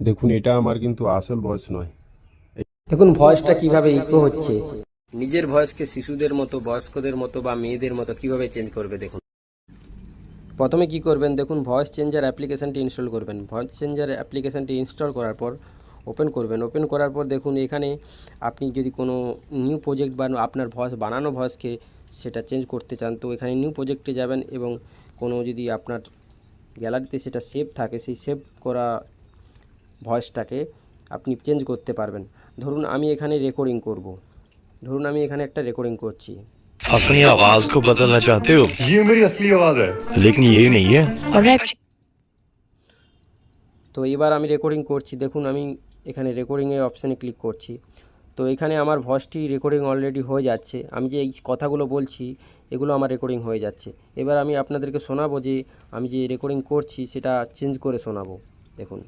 দেখুন এটা আমার কিন্তু আসল ভয়েস নয়। দেখুন ভয়েসটা কিভাবে ইকো হচ্ছে। নিজের ভয়েসকে শিশুদের মতো, বয়স্কদের মতো বা মেয়েদের মতো কিভাবে চেঞ্জ করবে দেখুন। প্রথমে কি করবেন দেখুন, ভয়েস চেঞ্জার অ্যাপ্লিকেশানটি ইনস্টল করবেন। ভয়েস চেঞ্জার অ্যাপ্লিকেশানটি ইনস্টল করার পর ওপেন করবেন। ওপেন করার পর দেখুন এখানে আপনি যদি কোনো নিউ প্রজেক্ট বা আপনার ভয়েস বানানো ভয়েসকে সেটা চেঞ্জ করতে চান, তো এখানে নিউ প্রজেক্টে যাবেন এবং কোনো যদি আপনার গ্যালারিতে সেটা সেভ থাকে, সেই সেভ করা ভয়েসটাকে আপনি চেঞ্জ করতে পারবেন। ধরুন আমি এখানে রেকর্ডিং করব, ধরুন আমি এখানে একটা রেকর্ডিং করছি। अपनी आवाज को बदलना चाहते हो? ये मेरी असली आवाज है। लेकिन ये नहीं है। তো এবার আমি রেকর্ডিং করছি, দেখুন আমি এখানে রেকর্ডিংয়ের অপশানে ক্লিক করছি। তো এখানে আমার ভয়েসটি রেকর্ডিং অলরেডি হয়ে যাচ্ছে। আমি যে এই কথাগুলো বলছি এগুলো আমার রেকর্ডিং হয়ে যাচ্ছে। এবার আমি আপনাদেরকে শোনাবো যে আমি যে রেকর্ডিং করছি সেটা চেঞ্জ করে শোনাবো। দেখুন।